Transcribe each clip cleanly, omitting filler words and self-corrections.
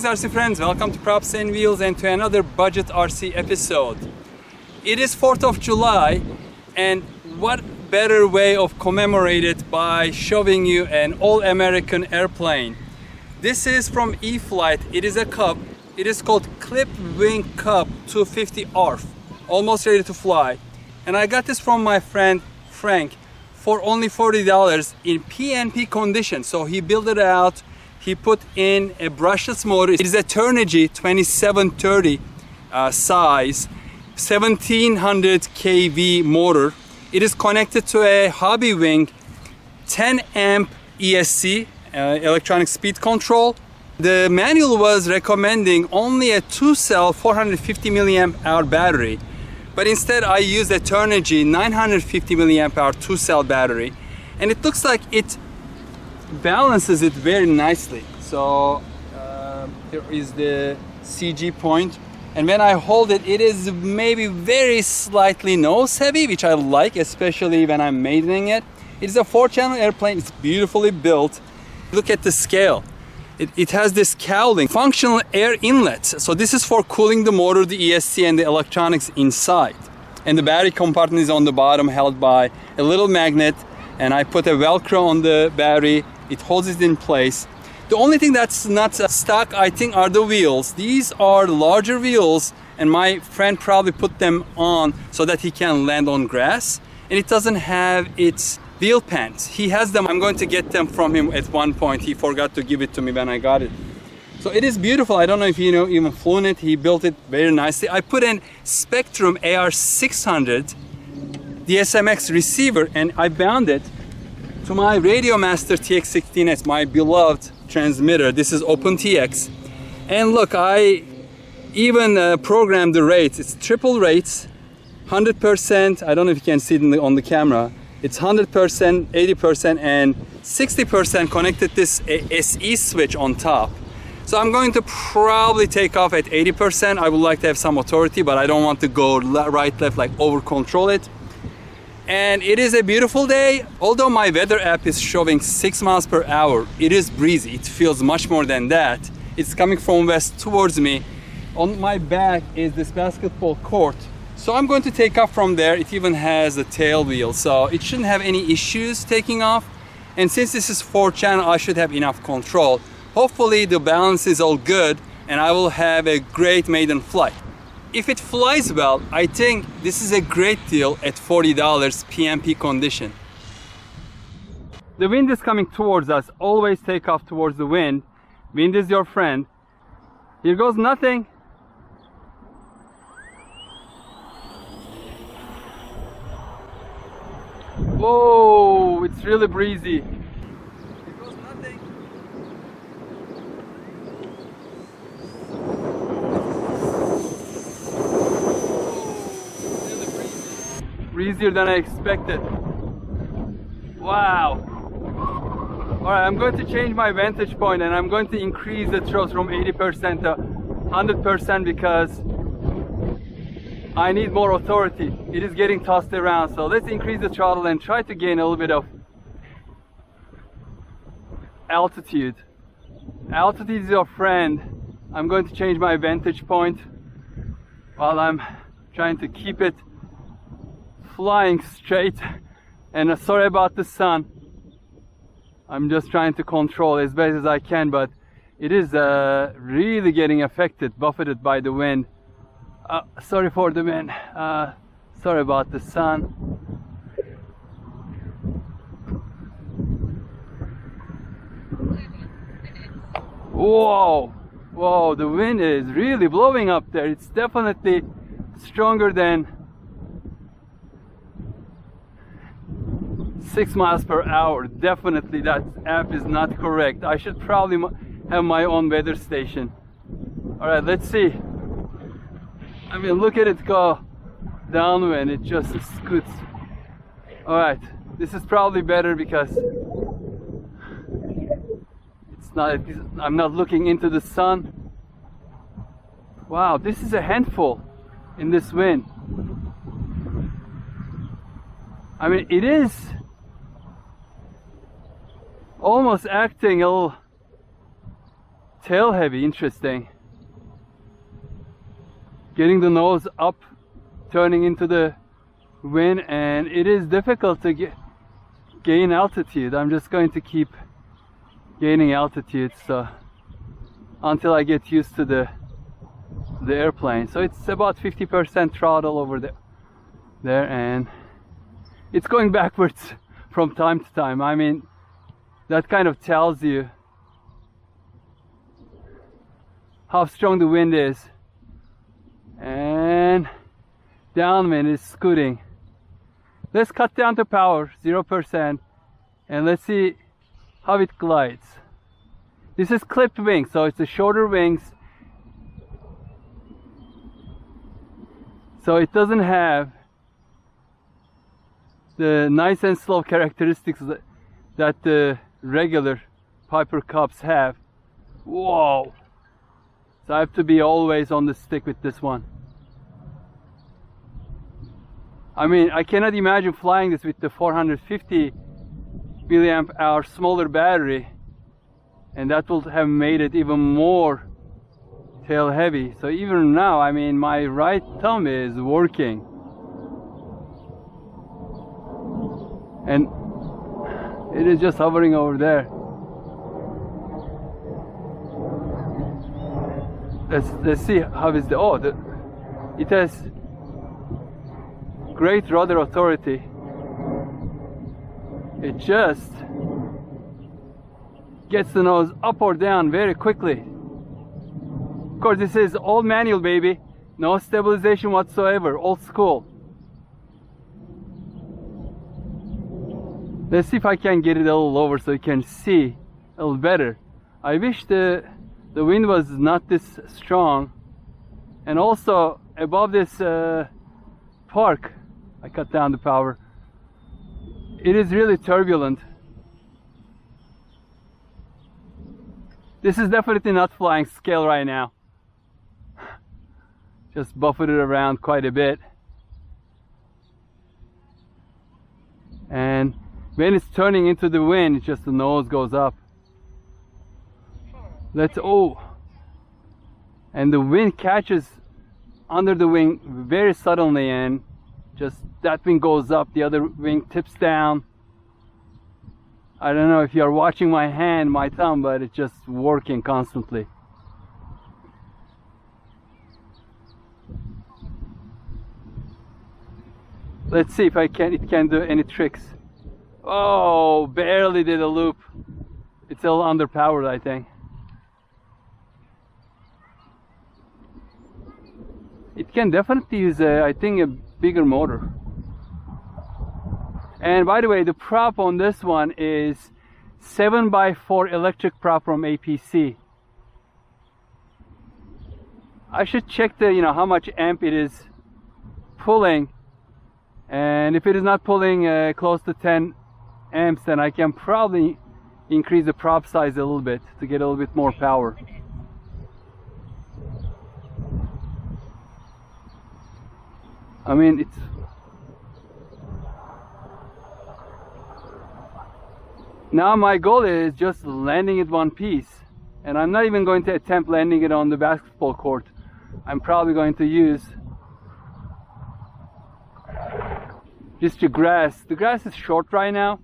Greetings RC friends, welcome to Props and Wheels and to another budget RC episode. It is 4th of July and what better way of commemorate it by showing you an all-American airplane. This is from E-flite. It is a Cub. It is called Clipped Wing Cub 250 ARF, almost ready to fly. And I got this from my friend Frank for only $40 in PNP condition. So he built it out. He put in a brushless motor. It is a Turnigy 2730 size, 1700 kV motor. It is connected to a hobby wing, 10 amp ESC, electronic speed control. The manual was recommending only a 2-cell 450 milliamp hour battery, but instead I used a Turnigy 950 milliamp hour 2-cell battery, and it looks like it balances it very nicely. So here is the CG point, and when I hold it, it is maybe very slightly nose heavy, which I like, especially when I'm maidening it. It is a 4-channel airplane. It's beautifully built. Look at the scale. It has this cowling, functional air inlets. So this is for cooling the motor, the ESC, and the electronics inside. And the battery compartment is on the bottom, held by a little magnet. And I put a Velcro on the battery. It holds it in place. The only thing that's not stock, I think, are the wheels. These are larger wheels, and my friend probably put them on so that he can land on grass. And it doesn't have its wheel pants. He has them. I'm going to get them from him at one point. He forgot to give it to me when I got it. So it is beautiful. I don't know if you know even flown it. He built it very nicely. I put in Spectrum AR600 DSMX receiver, and I bound it to my Radio Master TX16S, my beloved transmitter. This is OpenTX. And look, I even programmed the rates. It's triple rates, 100%. I don't know if you can see it on the camera. It's 100%, 80%, and 60% connected this SE switch on top. So I'm going to probably take off at 80%. I would like to have some authority, but I don't want to go right, left, like over control it. And it is a beautiful day. Although my weather app is showing 6 miles per hour, it is breezy. It feels much more than that. It's coming from west towards me. On my back is this basketball court. So I'm going to take off from there. It even has a tail wheel, so it shouldn't have any issues taking off. And since this is 4-channel, I should have enough control. Hopefully the balance is all good and I will have a great maiden flight. If it flies well, I think this is a great deal at $40 PMP condition. The wind is coming towards us. Always take off towards the wind. Wind is your friend. Here goes nothing. Whoa, it's really breezy. Here goes nothing. Really breezy. Breezier than I expected. Wow. Alright, I'm going to change my vantage point and I'm going to increase the thrust from 80% to 100% because I need more authority. It is getting tossed around, so let's increase the throttle and try to gain a little bit of altitude. Altitude is your friend. I'm going to change my vantage point while I'm trying to keep it flying straight. And sorry about the sun. I'm just trying to control as best as I can, but it is really getting affected, buffeted by the wind. Sorry for the wind. Sorry about the sun. Whoa! Whoa, the wind is really blowing up there. It's definitely stronger than 6 miles per hour. Definitely that app is not correct. I should probably have my own weather station. Alright, let's see. I mean, look at it go downwind. It just scoots. Alright, this is probably better because it's not, I'm not looking into the sun. Wow, this is a handful in this wind. I mean, it is almost acting a little tail heavy. Interesting. Getting the nose up, turning into the wind, and it is difficult to gain altitude. I'm just going to keep gaining altitude so until I get used to the airplane. So it's about 50% throttle over there, and it's going backwards from time to time. I mean, that kind of tells you how strong the wind is. And downwind is scooting. Let's cut down to power 0% and let's see how it glides. This is clipped wing, so it's the shorter wings, so it doesn't have the nice and slow characteristics that the regular Piper Cubs have. Whoa! So I have to be always on the stick with this one. I mean, I cannot imagine flying this with the 450 milliamp hour smaller battery, and that will have made it even more tail heavy. So even now, I mean, my right thumb is working, and it is just hovering over there. Let's see how is the it has great rudder authority. It just gets the nose up or down very quickly. Of course, this is all manual, baby. No stabilization whatsoever, old school. Let's see if I can get it a little lower so you can see a little better. I wish the wind was not this strong, and also above this park, I cut down the power. It is really turbulent. This is definitely not flying scale right now. Just buffeted around quite a bit. And when it's turning into the wind, it's just the nose goes up. And the wind catches under the wing very suddenly, and just that wing goes up, the other wing tips down. I don't know if you are watching my hand, my thumb, but it's just working constantly. Let's see if it can do any tricks. Oh, barely did a loop. It's a little underpowered, I think. It can definitely use I think a bigger motor. And by the way, the prop on this one is 7x4 electric prop from APC. I should check the how much amp it is pulling, and if it is not pulling close to 10 amps, then I can probably increase the prop size a little bit to get a little bit more power. I mean, it's now my goal is just landing it one piece, and I'm not even going to attempt landing it on the basketball court. I'm probably going to use just the grass. The grass is short right now.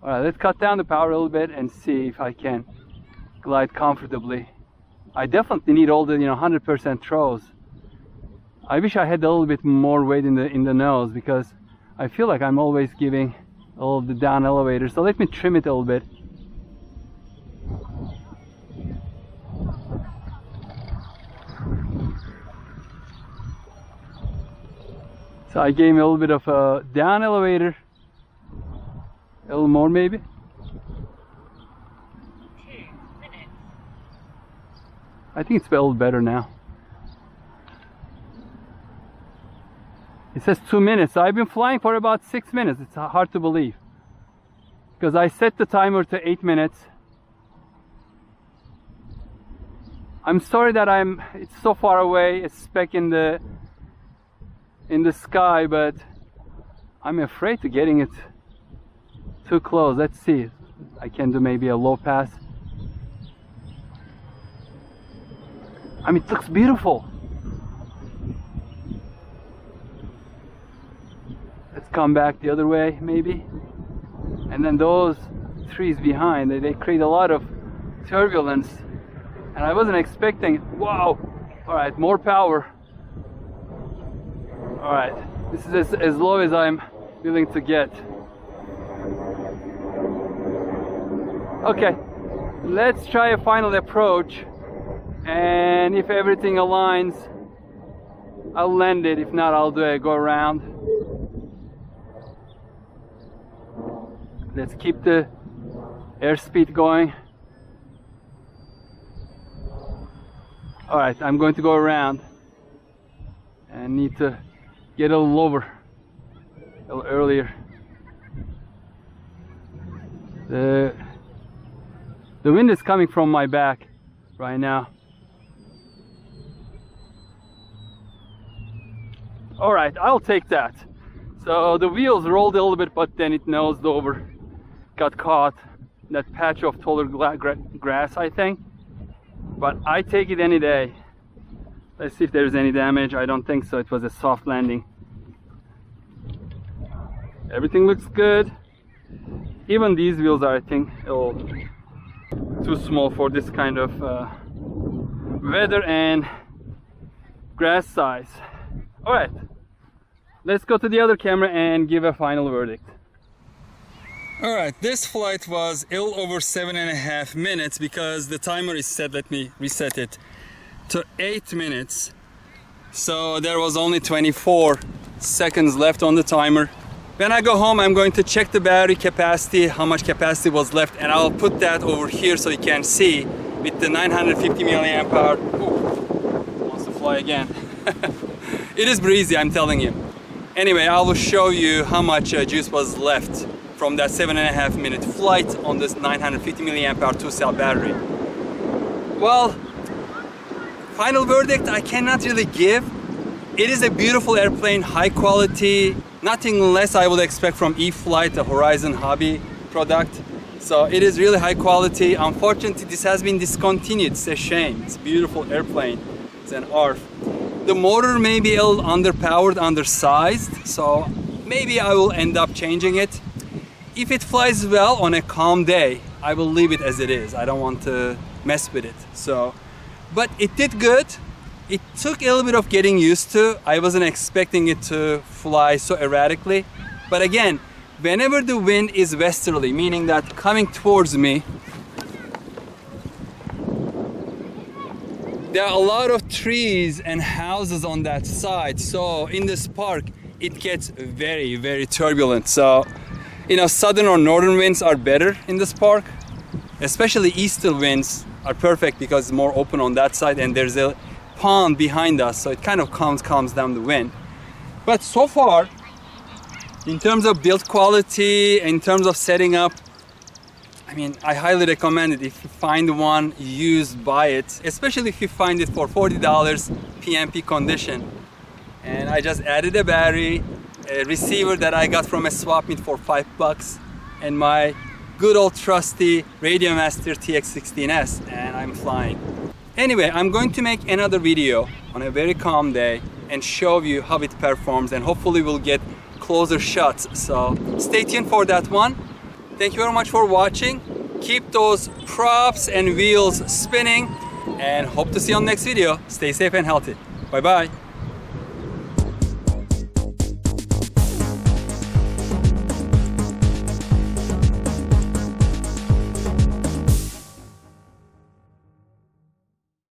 Alright, let's cut down the power a little bit and see if I can glide comfortably. I definitely need all the 100% throws. I wish I had a little bit more weight in the nose, because I feel like I'm always giving all of the down elevator. So let me trim it a little bit. So I gave me a little bit of a down elevator, a little more maybe. 2 minutes. I think it's a little better now. It says 2 minutes. So I've been flying for about 6 minutes. It's hard to believe, because I set the timer to 8 minutes. I'm sorry that it's so far away, a speck in the sky, but I'm afraid to getting it too close. Let's see. I can do maybe a low pass. I mean, it looks beautiful. Let's come back the other way, maybe. And then those trees behind, they create a lot of turbulence. And I wasn't expecting it. Wow! Alright, more power. Alright, this is as low as I'm willing to get. Okay, let's try a final approach. And if everything aligns, I'll land it. If not, I'll do a go around. Let's keep the airspeed going. Alright, I'm going to go around and need to get a little lower, a little earlier. The wind is coming from my back right now. Alright, I'll take that. So the wheels rolled a little bit, but then it nosed over. Got caught in that patch of taller grass, I think. But I take it any day. Let's see if there's any damage. I don't think so. It was a soft landing. Everything looks good. Even these wheels are, I think, a little too small for this kind of weather and grass size. Alright, let's go to the other camera and give a final verdict. Alright, this flight was a little over 7.5 minutes because the timer is set. Let me reset it to 8 minutes. So there was only 24 seconds left on the timer. When I go home, I'm going to check the battery capacity, how much capacity was left, and I'll put that over here so you can see with the 950 milliamp hour. Ooh, wants to fly again. It is breezy, I'm telling you. Anyway, I will show you how much juice was left from that 7.5 minute flight on this 950 milliamp hour 2-cell battery. Well, final verdict I cannot really give. It is a beautiful airplane, high quality, nothing less I would expect from E-flite, a Horizon hobby product. So it is really high quality. Unfortunately, this has been discontinued. It's a shame. It's a beautiful airplane. It's an ARF. The motor may be a little underpowered, undersized, so maybe I will end up changing it. If it flies well on a calm day, I will leave it as it is. I don't want to mess with it. But it did good. It took a little bit of getting used to. I wasn't expecting it to fly so erratically. But again, whenever the wind is westerly, meaning that coming towards me, there are a lot of trees and houses on that side. So in this park, it gets very, very turbulent. So, you know, southern or northern winds are better in this park. Especially easterly winds are perfect because it's more open on that side and there's a pond behind us, so it kind of calms down the wind. But so far, in terms of build quality, in terms of setting up, I mean, I highly recommend it. If you find one used, buy it, especially if you find it for $40 PMP condition. And I just added a battery, a receiver that I got from a swap meet for $5, and my good old trusty Radiomaster TX16S, and I'm flying. Anyway, I'm going to make another video on a very calm day and show you how it performs, and hopefully we'll get closer shots. So stay tuned for that one. Thank you very much for watching. Keep those props and wheels spinning, and hope to see you on the next video. Stay safe and healthy. Bye bye.